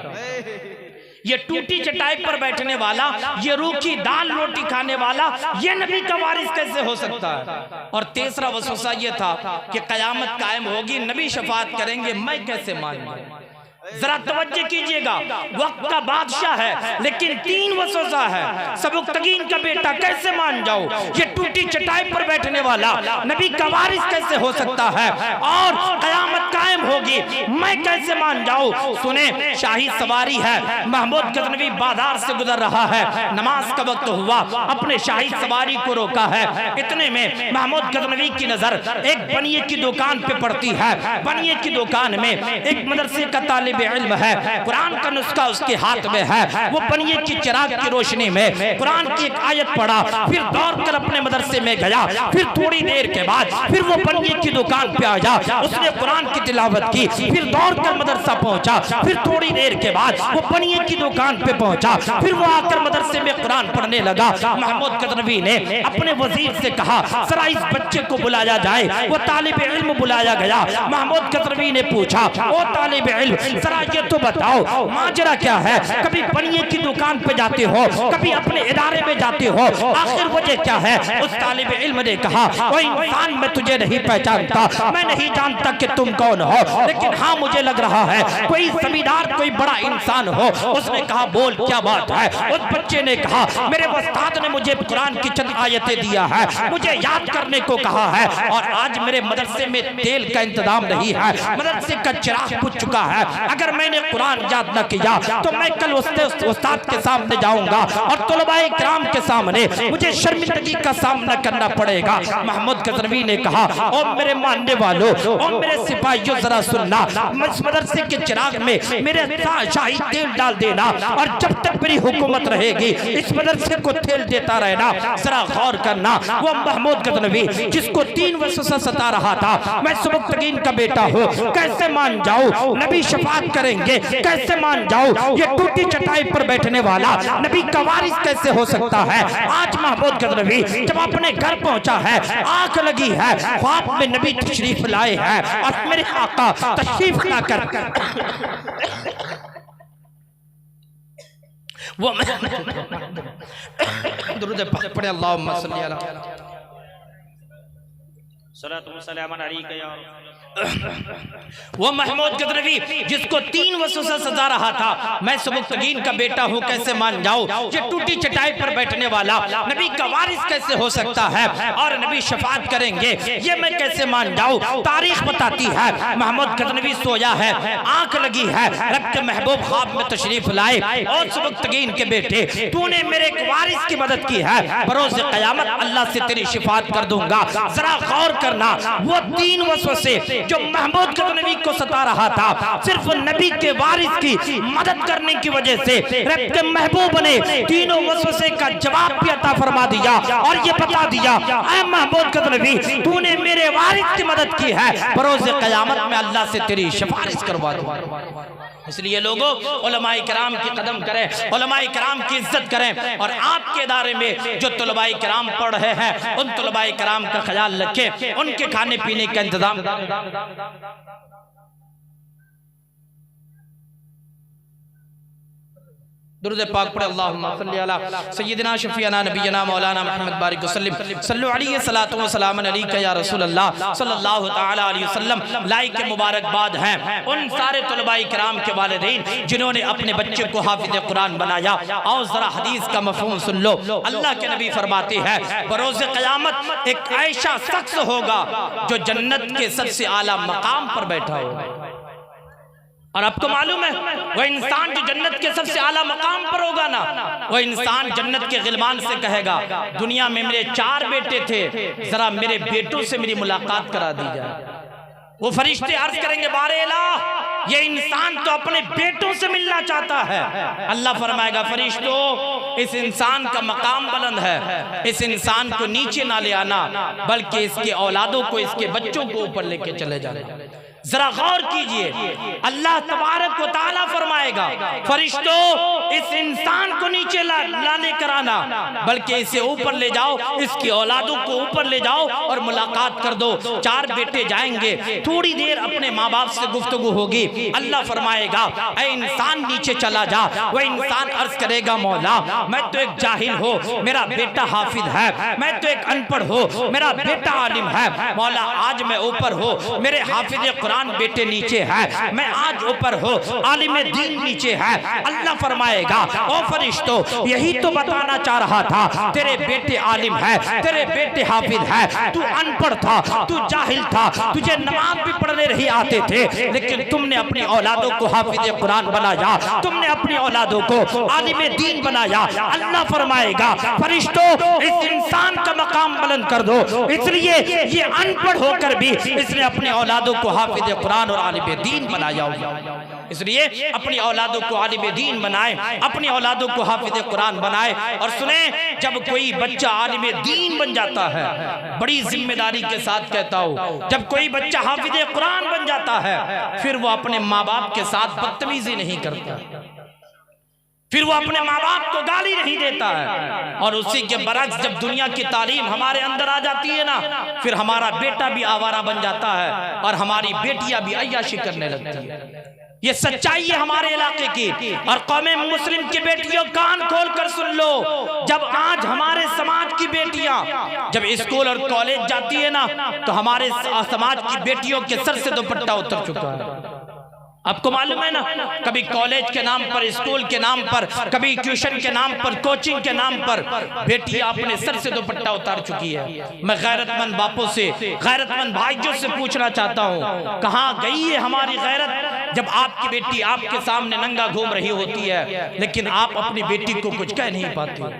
ये टूटी चटाई पर बैठने वाला, ये रूखी दाल रोटी खाने वाला, ये नबी का वारिस कैसे हो सकता है? और तीसरा वसवसा ये था कि कयामत कायम होगी, नबी शफात करेंगे, मैं कैसे मान जाऊं? जरा तवज्जो कीजिएगा, वक्त का बादशाह है लेकिन 3 वसवसा है, सबुक्तगीन का बेटा, कैसे मान जाओ? ये टूटी चटाई पर बैठने वाला नबी का वारिस कैसे हो सकता है? और कयामत कायम होगी, मैं कैसे मान जाऊं? सुने, शाही सवारी है, महमूद गजनवी बाजार से गुजर रहा है, नमाज का वक्त हुआ, अपने शाही सवारी को रोका है। इतने में महमूद गजनवी की नजर एक बनिए की दुकान पे पड़ती है। बनिए की दुकान में एक मदरसे का तालिब इल्म है, कुरान का नुस्खा उसके हाथ में है। वो बनिए की चिराग की रोशनी में कुरान की एक आयत पढ़ा, फिर दौड़कर अपने मदरसे में गया। फिर थोड़ी देर के बाद फिर वो बनिए की दुकान पे आया, उसने कुरान की तिलावत की, फिर दौड़कर मदरसा पहुंचा। फिर थोड़ी देर के बाद वो बनिए की दुकान पे पहुंचा, फिर वो आकर मदरसे में कुरान पढ़ने लगा। महमूद गजनवी ने अपने वजीर से कहा, जरा इस बच्चे को बुलाया जाए। वो तालिब इल्म बुलाया गया। महमूद गजनवी ने पूछा, ओ तालिब इल्म, जरा ये तो बताओ माजरा क्या है? कभी बनिए की दुकान पे जाते हो, कभी अपने इदारे में जाते हो, आखिर वजह क्या है? उस तालिब इल्म ने कहा, ओ इंसान, मैं तुझे नहीं पहचानता, मैं नहीं जानता कि तुम कौन हो, लेकिन हाँ मुझे लग रहा है कोई जमींदार, कोई बड़ा इंसान हो। उसने कहा, बोल क्या बात है? उस बच्चे ने कहा, मेरे उस्ताद ने मुझे कुरान की चंद आयतें दिया है, मुझे याद करने को कहा है, और आज मेरे मदरसे में तेल का इंतजाम नहीं है, मदरसे का चिराग बुझ चुका है। अगर मैंने कुरान याद न किया तो मैं कल उस्ताद के सामने जाऊंगा और तुलबाए किराम के सामने मुझे शर्मिंदगी का सामना करना पड़ेगा। महमूद गजनवी ने कहा, ओ मेरे मानने वालों, ओ मेरे सिपाहियों, जरा सुनना, इस मदरसे के चिराग में मेरे शाही तेल डाल देना और जब तक मेरी हुकूमत रहेगी इस मदरसे को तेल देता रहना। जरा गौर करना, वो महमूद गजनवी जिसको 3 वर्षों से सता रहा था, मैं सुबुक्तगीन का बेटा हूँ, कैसे मान जाऊं? नबी शफाअत करेंगे, कैसे मान जाऊं? ये टूटी चटाई पर बैठने वाला नबी का वारिस कैसे हो सकता है? आज महमूद गजनवी जब अपने घर पहुंचा है, आंख लगी है, ख्वाब में नबी तशरीफ लाए हैं और मेरे आका तशरीफ लाकर वो दुरूद पढ़े, अल्लाहुम्मा सल्ली अला सल्लल्लाहु अलैहि वसल्लम। वो महमूद गजनवी जिसको 3 वर्षों से सजा रहा था, मैं सुबुक्तगीन का बेटा हूँ, कैसे मान जाऊं? ये टूटी चटाई पर बैठने वाला नबी का वारिस कैसे हो सकता है? और नबी शफाअत करेंगे, ये मैं कैसे मान जाऊं? तारीख बताती है महमूद गजनवी सोया है, आंख लगी है, रब के महबूब ख्वाब में तशरीफ लाए, और सुबुक्तगीन के बेटे, तूने मेरे एक वारिस की मदद की है, बरोज़ क़यामत अल्लाह से तेरी शफाअत कर दूंगा। जरा गौर करना, वो 3 वर्षों से जो महमूद गजनवी को सता रहा था, सिर्फ नबी के वारिस की मदद करने की वजह से रब के महबूब ने 3 वसवसे का जवाब भी अता फरमा दिया और ये बता दिया, ऐ महमूद गजनवी, तूने मेरे वारिस की मदद की है, बरोज़ क़यामत में अल्लाह से तेरी सिफारिश करवा दूंगा। इसलिए लोगों, उलमाए किराम की कदम करें, उलमाए किराम की इज्जत करें, और आपके इदारे में जो तुलबाए किराम पढ़ रहे हैं उन तुलबाए किराम का ख्याल रखें, उनके खाने पीने का इंतजाम। दुरूद पाक पढ़े, अल्लाहुम्मा सल्ली अला सय्यिदिना शफीअना नबीना मौलाना मुहम्मद बारिक वसल्लम सल्लु अलैहि सलातो व सलाम अलैका या रसूल अल्लाह सल्लल्लाहु तआला अलैहि वसल्लम। लाइक के मुबारकबाद हैं उन सारे तुलबाए किराम के वालिदैन जिन्होंने अपने बच्चे को हाफिज कुरान बनाया। और जरा हदीस का मफहूम सुन लो, अल्लाह के नबी फरमाते हैं, बरोज़ क़यामत एक ऐसा शख्स होगा जो जन्नत के सबसे आला मकाम पर बैठा होगा। और आपको मालूम है, वह इंसान जो जन्नत के सबसे आला मकाम पर होगा ना, वह इंसान जन्नत के गिलमान से कहेगा, दुनिया में मेरे 4 बेटे थे, जरा मेरे बेटों से मेरी मुलाकात करा दी जाए। वो फरिश्ते अर्ज करेंगे, बारे इलाह, ये इंसान तो अपने बेटों से मिलना चाहता है। अल्लाह फरमाएगा, फरिश्तों, इस इंसान का मकाम बुलंद है, इस इंसान को नीचे ना ले आना, बल्कि इसके औलादों को, इसके बच्चों को ऊपर लेके चले जाना। जरा गौर कीजिए, अल्लाह तबारक व तआला फरमाएगा, फरिश्तों, इस इंसान को नीचे लाने कराना, बल्कि इसे ऊपर ले जाओ, इसकी औलादों को ऊपर ले जाओ और मुलाकात कर दो। 4 बेटे जाएंगे, थोड़ी देर अपने माँ बाप से गुफ्तगू होगी, अल्लाह फरमाएगा, ऐ इंसान नीचे चला जा। वह इंसान अर्ज करेगा, मौला, मैं तो एक जाहिल हो, मेरा बेटा हाफिज है, मैं तो एक अनपढ़ हो, मेरा बेटा आलिम है। मौला, आज मैं ऊपर हो, मेरे हाफिज कुरान बेटे नीचे है, मैं आज ऊपर हो, आलिम दीन नीचे है। अल्लाह फरमाएगा, ओ फरिश्तों, यही तो बताना चाह रहा था, तेरे बेटे आलिम है, तेरे बेटे हाफिज है, तू अनपढ़ था, तू जाहिल था, तुझे नमाज भी पढ़ने नहीं आते थे, लेकिन तुमने अपनी औलादों को हाफिज कुरान बनाया, तुमने अपनी औलादों को आलिम दीन बनाया। अल्लाह फरमाएगा, फरिश्तों, इस इंसान का मकाम बुलंद कर दो। इसलिए ये अनपढ़ होकर भी इसने अपनी औलादों को हाफिज कुरान और आलिम दीन बनाया। इसलिए अपनी औलादों को आलिम दीन बनाए, अपनी औलादों को हाफिज कुरान बनाए। और सुने, जब कोई बच्चा आलिम दीन बन जाता है, बड़ी जिम्मेदारी के साथ कहता हूँ, जब कोई बच्चा हाफिज कुरान बन जाता है, फिर वो अपने माँ बाप के साथ बदतमीजी नहीं करता, फिर वो अपने माँ बाप को गाली नहीं देता है। और उसी के बरक्स जब दुनिया की तालीम हमारे अंदर आ जाती है ना, फिर हमारा बेटा भी आवारा बन जाता है और हमारी बेटियां भी अय्याशी करने लगती है। ये सच्चाई है हमारे इलाके की। और कौमे मुस्लिम की बेटियों, कान खोल कर सुन लो, जब आज हमारे समाज की बेटियां जब स्कूल और कॉलेज जाती है ना, तो हमारे समाज की बेटियों के सर से दुपट्टा उतर चुका है। आपको मालूम है ना, कभी कॉलेज के नाम पर, स्कूल के नाम पर, कभी ट्यूशन के नाम पर, कोचिंग के नाम पर बेटियां अपने सर से दुपट्टा उतार चुकी है। मैं गैरतमंद बापों से, गैरतमंद भाइयों से पूछना चाहता हूं, कहां गई है हमारी गैरत? जब आपकी बेटी आपके सामने नंगा घूम रही होती है लेकिन आप अपनी बेटी को कुछ कह नहीं पाते।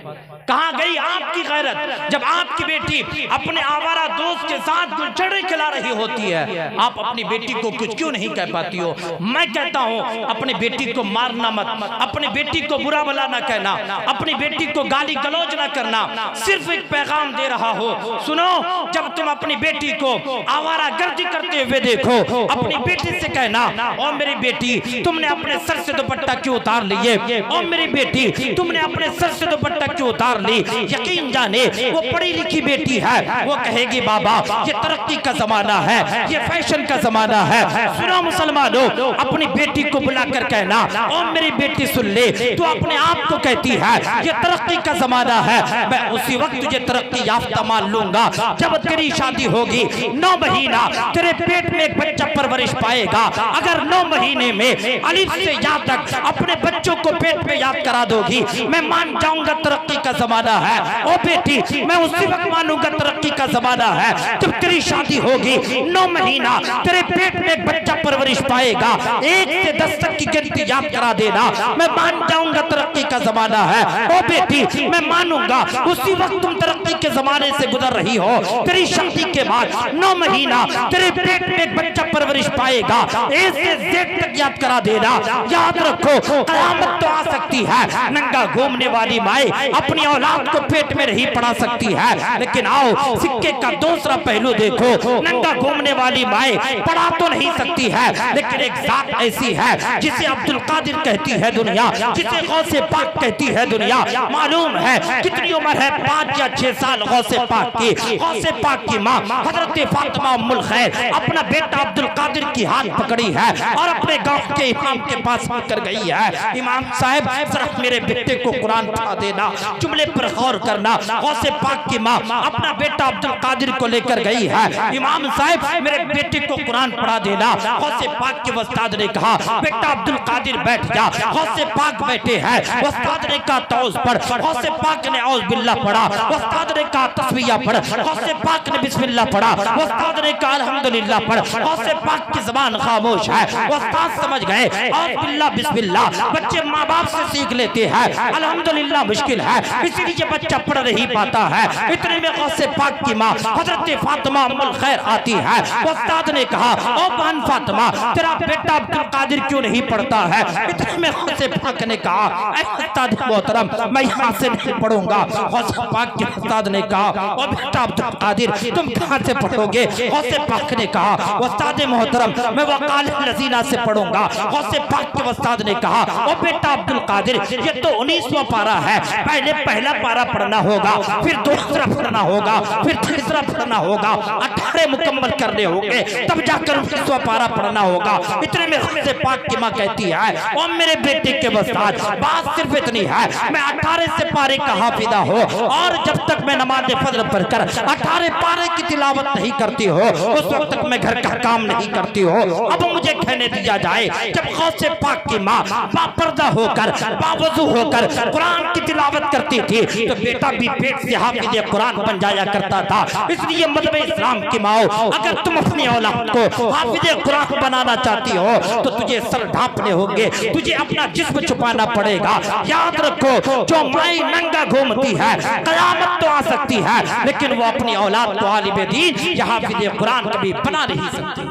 कहां गई आपकी गैरत जब आपकी बेटी अपने आवारा दोस्त के साथ गुलछड़े खिला रही होती है, आप अपनी बेटी को कुछ क्यों नहीं कह पाती हो? मैं कहता हूं अपनी बेटी को मारना मत, अपनी बेटी को बुरा भला ना कहना, अपनी बेटी को गाली गलौज ना करना। सिर्फ एक पैगाम दे रहा हो, सुनो, जब तुम अपनी बेटी को आवारा गर्दी करते हुए देखो, अपनी बेटी से कहना, ओ मेरी बेटी तुमने अपने सर से दुपट्टा क्यों उतार लिए? ओ मेरी बेटी तुमने अपने सर से दुपट्टा क्यों उतार ली? यकीन जाने वो पढ़ी लिखी बेटी है, वो कहेगी बाबा ये तरक्की का जमाना है, ये फैशन का जमाना है। सुनो मुसलमानों, अपनी बेटी को बुलाकर कहना, ओ मेरी बेटी सुन ले, तू अपने आप को कहती है ये तरक्की का जमाना है, मैं उसी वक्त तुझे तरक्की याफ्ता मान लूंगा जब तेरी शादी होगी। 9 महीना तेरे पेट में एक बच्चा परवरिश पाएगा। अगर 9 महीने में अलिफ से या तक अपने बच्चों को पेट में याद करा दोगी, मैं मान जाऊंगा तरक्की का जमाना है। ओ बेटी मैं उसी वक्त मानूंगा तरक्की का जमाना है जब तेरी शादी होगी। 9 महीना तेरे पेट में एक बच्चा परवरिश पाएगा, 1 से 10 तक की गिनती याद करा देना, मैं मान जाऊंगा तरक्की का जमाना है। ओ बेटी मैं मानूंगा उसी वक्त तुम तरक्की के जमाने से गुजर रही हो। तेरी शादी के बाद 9 महीना तेरे पेट में एक बच्चा परवरिश पाएगा, A से Z तक याद करा देना। याद रखो क़यामत तो आ सकती है, नंगा घूमने वाली माए अपनी औलाद को पेट में नहीं पढ़ा सकती है, लेकिन आओ सिक्के का दूसरा पहलू देखो, नंगा घूमने वाली माए पढ़ा तो नहीं सकती है, लेकिन एक जात ऐसी है जिसे अब्दुल कादिर कहती है दुनिया, जिसे गौसे पाक कहती है दुनिया। मालूम है कितनी उम्र है? 5 या 6 साल गौसे पाक की। गौसे पाक की माँ हजरत फातिमा उम्मुल खैर अपना बेटा अब्दुल कादिर की हाथ पकड़ी है और अपने गांव के इमाम के पास कर गई है, इमाम साहब जरा मेरे बेटे को कुरान पढ़ा देना। जुमले पर गौर करना, गौसे पाक की माँ अपना बेटा अब्दुल कादिर को लेकर गई है, इमाम साहब मेरे बेटे को कुरान पढ़ा देना। गौसे पाक के उस्ताद ने कहा बेटा अब्दुल कादिर बैठ जा। गौसे पाक बैठे हैं, उस्ताद ने कहा तौज पढ़, गौसे पाक ने औज़ बिल्लाह पढ़ा, उस्ताद ने कहा तस्बीह पढ़, गौसे पाक ने बिस्मिल्लाह पढ़ा, उस्ताद ने कहा अल्हम्दुलिल्लाह पढ़। गौसे पाक की ज़बान खामोश है, उस्ताद समझ गए औज़ बिल्लाह बिस्मिल्लाह बच्चे माँ बाप से सीख लेते हैं, अल्हम्दुलिल्लाह मुश्किल है इसलिए बच्चा पढ़ नहीं पाता है। इतने में गौसे पाक की माँ हजरत फातिमा उम्मुल खैर आती है। उस्ताद ने कहा ओ बहन फातिमा तेरा बेटा अब्दुल कादिर क्यों नहीं पढ़ता है? इतने में गौसे पाक ने कहा ऐ उस्ताद मोहतरम मैं यहाँ से नहीं पढ़ूंगा। गौसे पाक के उस्ताद ने कहा ओ बेटा अब्दुल कादिर तुम कहाँ से पढ़ोगे? गौसे पाक ने कहा उस्ताद मोहतरम मैं वकाल लजीना से पढ़ूंगा। गौसे पाक के उस्ताद ने कहा ओ बेटा अब्दुल कादिर ये तो 19वां पारा है, पहले पहला पारा पढ़ना होगा, फिर दूसरा पढ़ना होगा, फिर तीसरा पढ़ना होगा, 18 मुकम्मल करने होंगे तब जाकर 19वां पारा पढ़ना होगा। इतने में गौसे पाक की माँ कहती है और मेरे बेटे के उस्ताद बात सिर्फ इतनी है मैं 18 से पारे का हाफिदा हो और जब तक मैं नमाज फज्र पढ़कर 18 पारे की तिलावत नहीं करती हो उस वक्त तक मैं घर का काम नहीं करती हो। अब मुझे कहने दिया जाए जब गौसे पाक की माँ बापर्दा होकर बावजू होकर कुरान की तिलावत करती थी तो बेटा भी पेट से हाफिज़े कुरान बन जाया करता था। इसलिए मज़हब इस्लाम की माओ अगर तुम अपनी औलाद को हाफिज़े कुरान बनाना चाहती हो तो तुझे सर ढांपने होंगे, तुझे अपना जिस्म छुपाना पड़ेगा। याद रखो जो माई नंगा घूमती है क़यामत तो आ सकती है लेकिन वो अपनी औलाद को आलिम दीन या हाफिज़े कुरान कभी बना नहीं सकती।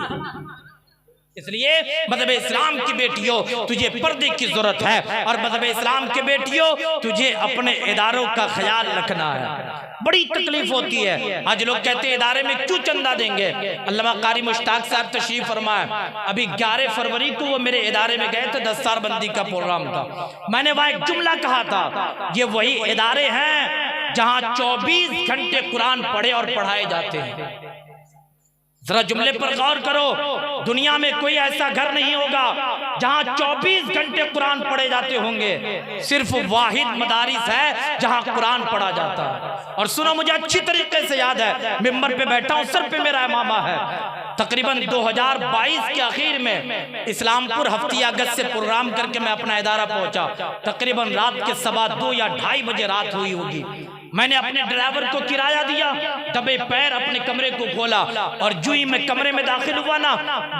इसलिए मज़हब इस्लाम की बेटियों तुझे पर्दे की जरूरत है और मज़हब इस्लाम के बेटियों तुझे अपने इदारों का ख्याल रखना है। बड़ी तकलीफ होती है, आज लोग कहते हैं इदारे में क्यों चंदा देंगे। अल्लामा कारी मुश्ताक साहब तशरीफ फरमाए, अभी 11 फरवरी को वो मेरे इदारे में गए थे, दस्तार बंदी का प्रोग्राम था। मैंने वहाँ एक जुमला कहा था ये वही इदारे हैं जहाँ 24 घंटे कुरान पढ़े और पढ़ाए जाते हैं। जरा जुमले पर गौर करो, दुनिया में कोई ऐसा घर नहीं होगा जहां 24 घंटे कुरान पढ़े जाते होंगे, सिर्फ वाहिद मदारिस है जहां कुरान पढ़ा जाता है। और सुनो मुझे अच्छी तरीके से याद है, मिंबर पे बैठा हूं, सर पे मेरा इमामा है। तकरीबन 2022 के आखिर में इस्लामपुर हफ्ती अगस्त से प्रोग्राम करके मैं अपना इदारा पहुंचा। तकरीबन रात के 2:15 या 2:30 बजे रात हुई होगी। मैंने अपने ड्राइवर को किराया दिया, दबे पैर अपने कमरे को खोला और जो ही मैं कमरे में दाखिल हुआ ना,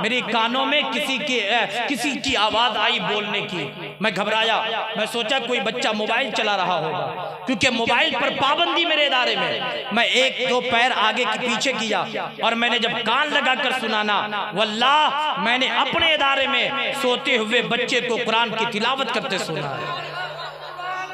मेरे कानों में किसी की आवाज आई बोलने की। मैं घबराया, मैं सोचा कोई बच्चा मोबाइल चला रहा होगा, क्योंकि मोबाइल पर पाबंदी मेरे इदारे में। मैं एक दो पैर आगे के पीछे किया और मैंने जब कान लगाकर सुना ना, वल्लाह मैंने अपने इदारे में सोते हुए बच्चे को कुरान की तिलावत करते सुना।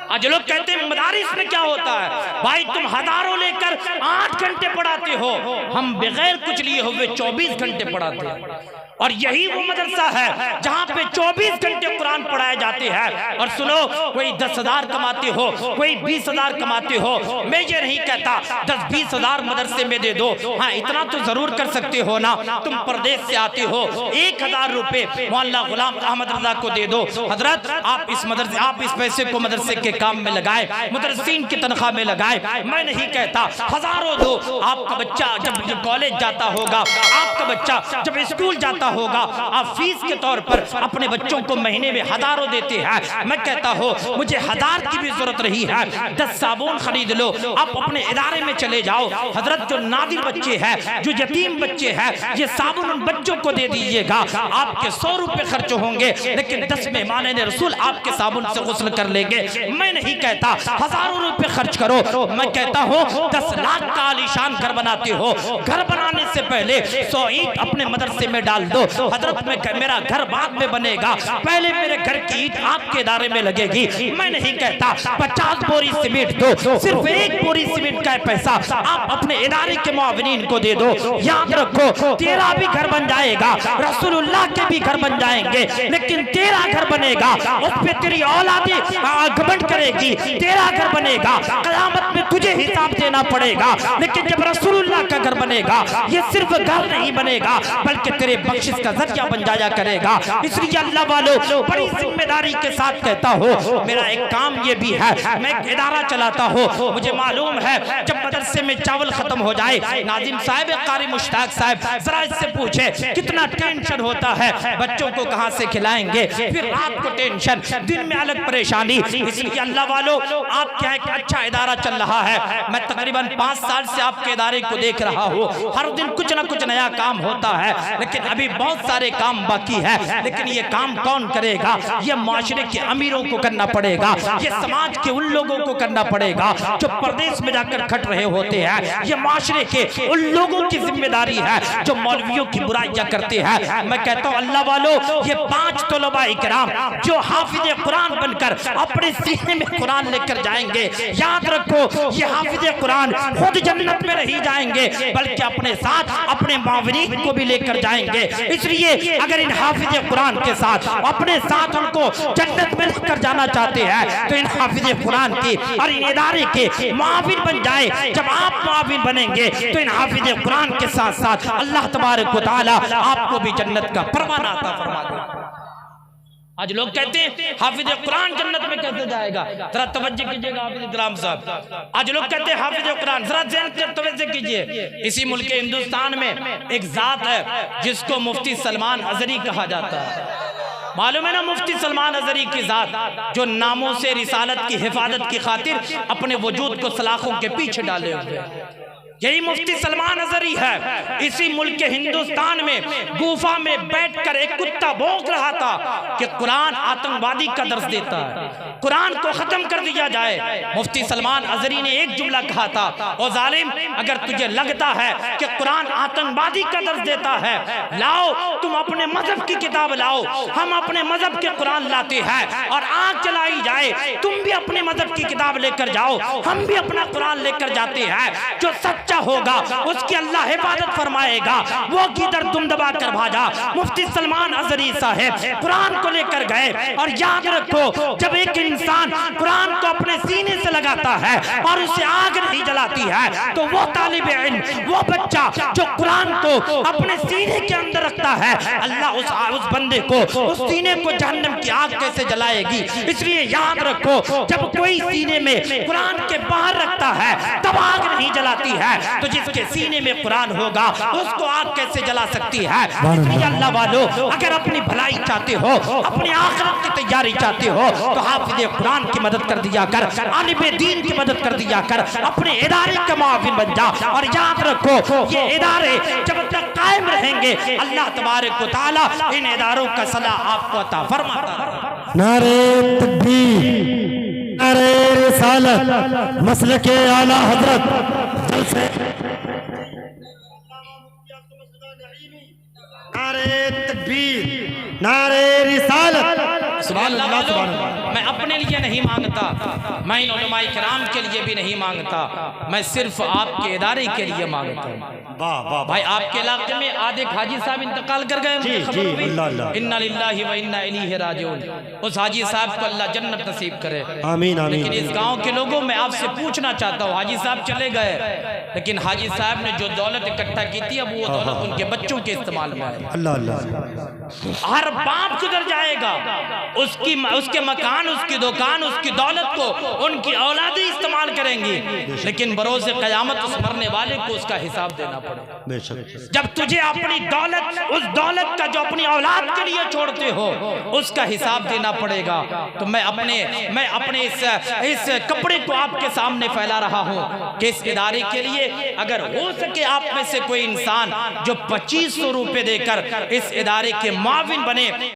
आज लोग कहते हैं मदारिस में क्या होता है, भाई तुम हजारों लेकर 8 घंटे पढ़ाते हो, हम बगैर कुछ लिए हुए 24 घंटे पढ़ाते हैं। और यही वो मदरसा है जहां पे 24 घंटे कुरान पढ़ाए जाते हैं। और सुनो, कोई 10,000 कमाते हो, कोई 20,000 कमाते हो, मैं ये नहीं कहता 10-20 हजार मदरसे में दे दो, हाँ इतना तो जरूर कर सकते हो ना। तुम प्रदेश से आते हो, 1,000 रुपए मौलाना गुलाम अहमद रजा को दे दो, हजरत आप इस पैसे को मदरसे के काम में लगाए, मुदर्रिसीन की तनख्वाह में लगाए। मैं नहीं कहता हजारों दो। आपका बच्चा जब कॉलेज जाता होगा, आपका बच्चा जब स्कूल जाता होगा, आप फीस के तौर पर अपने बच्चों को महीने में हजारों देते हैं। मैं कहता हूं मुझे 1000 की भी जरूरत नहीं है, 10 साबुन खरीद लो, आप अपने इदारे में चले जाओ। हजरत जो नादिर बच्चे हैं, जो यतीम बच्चे हैं, ये साबुन उन बच्चों को दे दीजिएगा। आपके 100 रुपए खर्च होंगे, लेकिन 10 मेहमान रसूल आपके साबुन से गुस्ल कर लेंगे। मैं नहीं कहता हजारों रुपए खर्च करो, मैं कहता हूं 10 लाख का आलीशान घर बनाते हो, घर बनाने से पहले 100 ईंट अपने मदरसे में डाल दो। हजरत में मेरा घर बाद में बनेगा, पहले मेरे घर की ईंट आपके इदारे में लगेगी। मैं नहीं कहता 50 बोरी सीमेंट दो, सिर्फ 1 बोरी सीमेंट का पैसा आप अपने इदारे के मुआविनीन को दे दो। याद रखो तेरा भी घर बन जाएगा, रसूलुल्लाह के भी घर बन जाएंगे, लेकिन तेरा घर बनेगा उस पे तेरी औलादे घमंड करेगी। तेरा घर बनेगा, क़यामत में तुझे हिसाब देना पड़ेगा। लेकिन जब रसूलुल्लाह का घर बनेगा, ये सिर्फ घर नहीं बनेगा बल्कि तेरे बख्शिश का जरिया बन जाया करेगा। इसलिए अल्लाह वालों, बड़ी जिम्मेदारी के साथ कहता हूँ, मेरा एक काम ये भी है, मैं एक इदारा चलाता हूँ। मुझे मालूम है जब मदरसे में चावल खत्म हो जाए, नाजिम साहब कारी मुश्ताक साहब जरा इससे पूछे कितना टेंशन होता है, बच्चों को कहाँ से खिलाएंगे, फिर रात को टेंशन, दिन में अलग परेशानी। इसलिए अल्लाह वालों, आपका एक अच्छा इदारा चल रहा है। मैं तकरीबन 5 साल से आपके इदारे को देख रहा हूँ, हर दिन कुछ ना कुछ नया काम होता है, लेकिन अभी बहुत सारे काम बाकी है। लेकिन ये काम कौन करेगा? ये माशरे के अमीरों को करना पड़ेगा, ये समाज के उन लोगों को करना पड़ेगा जो प्रदेश में जाकर खट रहे होते हैं। ये माशरे के उन लोगों की जिम्मेदारी है जो मौलवियों की बुराइयां करते हैं। मैं कहता हूँ अल्लाह वालों, ये 5 तलबा इकराम जो हाफिज कुरान बनकर अपने सीने में कुरान लेकर जाएंगे, याद रखो ये हाफिज कुरान खुद जन्नत में नहीं जाएंगे, बल्कि अपने साथ अपने मावरीन को भी लेकर जाएंगे। इसलिए अगर इन हाफिज कुरान के साथ अपने साथ उनको जन्नत में लेकर जाना चाहते हैं, तो इन हाफिज कुरान की और इन इदारे के मुआविन बन जाए। जब आप मुआविन बनेंगे तो इन हाफिज कुरान के साथ साथ अल्लाह तबारक व तआला आपको भी जन्नत का परवाना अता फरमा देगा। आज लोग कहते हैं हाफिज कुरान जन्नत में कैसे जाएगा, जरा तवज्जो कीजिएगा हाफिज इकराम साहब। आज लोग कहते हैं हाफिज कुरान, जरा तवज्जो कीजिए। इसी मुल्क हिंदुस्तान में एक जात है जिसको मुफ्ती सलमान अजहरी कहा जाता है। मालूम है ना मुफ्ती सलमान अजहरी की जात, जो नामों से रिसालत की हिफाजत की खातिर अपने वजूद को सलाखों के पीछे डाले हुए, यही मुफ्ती सलमान अजहरी है। इसी मुल्क के हिंदुस्तान में गुफा में बैठकर एक कुत्ता भौंक रहा था कि कुरान आतंकवादी का दर्ज देता है, कुरान को खत्म कर दिया जाए। मुफ्ती सलमान अजहरी ने एक जुमला कहा था, ओ जालिम, अगर तुझे लगता है कि कुरान आतंकवादी का दर्ज देता है, लाओ तुम अपने मजहब की किताब लाओ, हम अपने मजहब के कुरान लाते हैं। और आग जलाई जाए, तुम भी अपने मजहब की किताब लेकर जाओ, हम भी अपना कुरान लेकर जाते हैं। जो सच्चा होगा उसकी अल्लाह हिफाजत फरमाएगा। वो किधर तुम दबा कर भाजा। मुफ्ती सलमान अजहरी साहब कुरान को लेकर गए। और याद रखो, जब एक इंसान कुरान को अपने सीने से लगाता है और उसे आग नहीं जलाती है, तो वो तालिब इल्म, वो बच्चा जो कुरान को अपने सीने के अंदर रखता है, अल्लाह उस बंदे को, उस सीने को जहन्नम की आग कैसे जलाएगी। इसलिए याद रखो, जब कोई सीने में कुरान के बाहर रखता है तब आग नहीं जलाती है, तो जिसके सीने में कुरान होगा उसको आग कैसे जला सकती है। अल्लाह वालों, अगर अपनी भलाई चाहते हो, अपनी आखिरत की तैयारी चाहते हो, तो हाफिज कुरान की मदद कर दिया कर, आलिम तालिबे दीन की मदद कर दिया कर, अपने इदारे का मुआविन बन जा। और याद रखो ये इदारे जब तक कायम रहेंगे अल्लाह तबारक व तआला इन इदारों का सलाह आपको अता फरमाता है। नारे तकबीर, नारे रिसालत, मसलके आला हजरत जलसे। नारे तकबीर, नारे रिसालत। सुभान अल्लाह, सुभान अल्लाह। मैं अपने लिए नहीं मांगता, मैं इन उलमाए किराम के लिए भी नहीं मांगता, मैं सिर्फ आपके इदारे के लिए मांगता हूँ। वाह वाह भाई आपके इलाके में आधे हाजी साहब इंतकाल कर गए, मुझे खबर हुई। इन्ना लिल्लाहि व इन्ना इलैहि राजिऊन। उस हाजी साहब को अल्लाह जन्नत नसीब करे। आमीन आमीन। लेकिन इस गांव के लोगों मैं आपसे पूछना चाहता हूँ, हाजी साहब चले गए, लेकिन हाजी साहब ने जो दौलत इकट्ठा की थी अब वो दौलत उनके बच्चों के इस्तेमाल में आई। अल्लाह अल्लाह। हर बाप गुजर जाएगा, उसके मकान, उसकी दुकान, उसकी दौलत को उनकी औलादें इस्तेमाल करेंगी, लेकिन बरोज़े क़यामत उस मरने वाले को उसका हिसाब देना पड़ेगा। जब तुझे अपनी दौलत, उस दौलत का जो अपनी औलाद के लिए छोड़ते हो उसका हिसाब देना पड़ेगा। तो मैं अपने इस कपड़े को आपके सामने फैला रहा हूँ कि इस इदारे के लिए अगर हो सके आप में से कोई इंसान जो 2500 रुपए देकर इस इदारे के मुआविन बने।